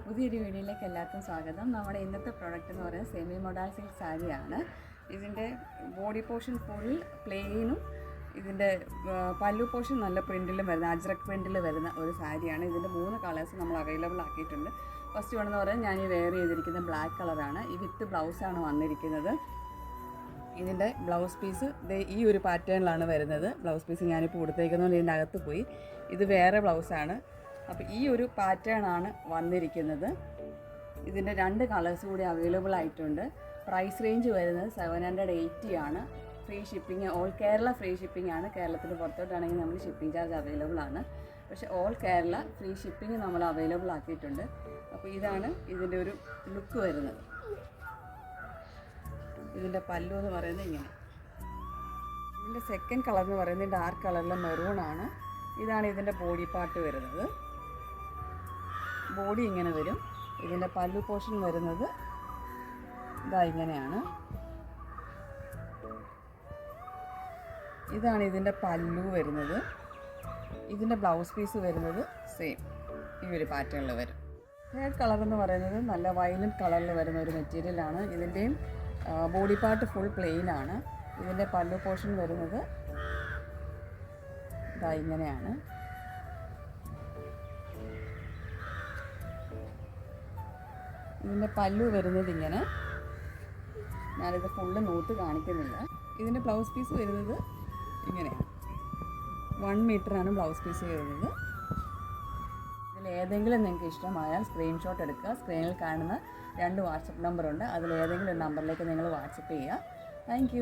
പുതിയൊരു വീഡിയോയിലേക്ക് എല്ലാവർക്കും സ്വാഗതം. നമ്മുടെ ഇന്നത്തെ പ്രോഡക്റ്റ് എന്ന് പറയുന്നത് സെമി മോഡൽ സിൽക്ക് സാരിയാണ്. ഇതിൻ്റെ ബോഡി പോർഷൻ ഫുൾ പ്ലെയിനും ഇതിൻ്റെ പല്ലു പോർഷൻ നല്ല പ്രിൻറ്റിലും വരുന്ന അജ്രക് പ്രിൻറ്റിൽ വരുന്ന ഒരു സാരിയാണ്. ഇതിൻ്റെ 3 കളേഴ്സ് നമ്മൾ അവൈലബിൾ ആക്കിയിട്ടുണ്ട്. ഫസ്റ്റ് വേണമെന്ന് പറയാൻ ഞാൻ ഈ വെയർ ചെയ്തിരിക്കുന്ന ബ്ലാക്ക് കളറാണ്. ഈ വിത്ത് ബ്ലൗസാണ് വന്നിരിക്കുന്നത്. ഇതിൻ്റെ ബ്ലൗസ് പീസ് ഈ ഒരു പാറ്റേണിലാണ് വരുന്നത്. ബ്ലൗസ് പീസ് ഞാനിപ്പോൾ കൊടുത്തേക്കുന്നതുകൊണ്ട് ഇതിൻ്റെ അകത്ത് പോയി. ഇത് വേറെ ബ്ലൗസാണ്. അപ്പോൾ ഈ ഒരു പാറ്റേൺ ആണ് വന്നിരിക്കുന്നത്. ഇതിൻ്റെ 2 കളേഴ്സ് കൂടി അവൈലബിൾ ആയിട്ടുണ്ട്. പ്രൈസ് റേഞ്ച് വരുന്നത് 780 ആണ്. Free shipping, all Kerala free shipping ആണ്. കേരളത്തിന് പുറത്തോട്ടാണെങ്കിൽ നമ്മൾ ഷിപ്പിംഗ് ചാർജ് അവൈലബിൾ ആണ്. പക്ഷേ ഓൾ കേരള ഫ്രീ ഷിപ്പിംഗ് നമ്മൾ അവൈലബിൾ ആക്കിയിട്ടുണ്ട്. അപ്പോൾ ഇതാണ് ഇതിൻ്റെ ഒരു ലുക്ക് വരുന്നത്. ഇതിൻ്റെ പല്ലു എന്ന് പറയുന്നത് ഇങ്ങനെ. ഇതിൻ്റെ സെക്കൻഡ് കളർ എന്ന് പറയുന്നത് ഡാർക്ക് കളറിലെ മെറൂൺ ആണ്. ഇതാണ് ഇതിൻ്റെ ബോഡി പാർട്ട് വരുന്നത്. ബോഡി ഇങ്ങനെ വരും. ഇതിൻ്റെ പല്ലു പോർഷൻ വരുന്നത് ഇതാ ഇങ്ങനെയാണ്. ഇതാണ് ഇതിൻ്റെ പല്ലു വരുന്നത്. ഇതിൻ്റെ ബ്ലൗസ് പീസ് വരുന്നത് സെയിം ഈ ഒരു പാറ്റേണിൽ വരും. തേർഡ് കളർ എന്ന് പറയുന്നത് നല്ല വയലറ്റ് കളറിൽ വരുന്ന ഒരു മെറ്റീരിയലാണ്. ഇതിൻ്റെയും ബോഡി പാർട്ട് ഫുൾ പ്ലെയിൻ ആണ്. ഇതിൻ്റെ പല്ലു പോർഷൻ വരുന്നത് ഇതാ ഇങ്ങനെയാണ്. ഇതിൻ്റെ പല്ലു വരുന്നത് ഇങ്ങനെ. ഞാനിത് ഫുള്ള് നൂത്ത് കാണിക്കുന്നില്ല. ഇതിൻ്റെ ബ്ലൗസ് പീസ് വരുന്നത് ഇങ്ങനെയാണ്. 1 മീറ്ററാണ് ബ്ലൗസ് പീസ് വരുന്നത്. ഇതിലേതെങ്കിലും നിങ്ങൾക്ക് ഇഷ്ടമായാൽ സ്ക്രീൻഷോട്ട് എടുക്കുക. സ്ക്രീനിൽ കാണുന്ന 2 വാട്സപ്പ് നമ്പറുണ്ട്. അതിലേതെങ്കിലും ഒരു നമ്പറിലേക്ക് നിങ്ങൾ വാട്സപ്പ് ചെയ്യുക. താങ്ക്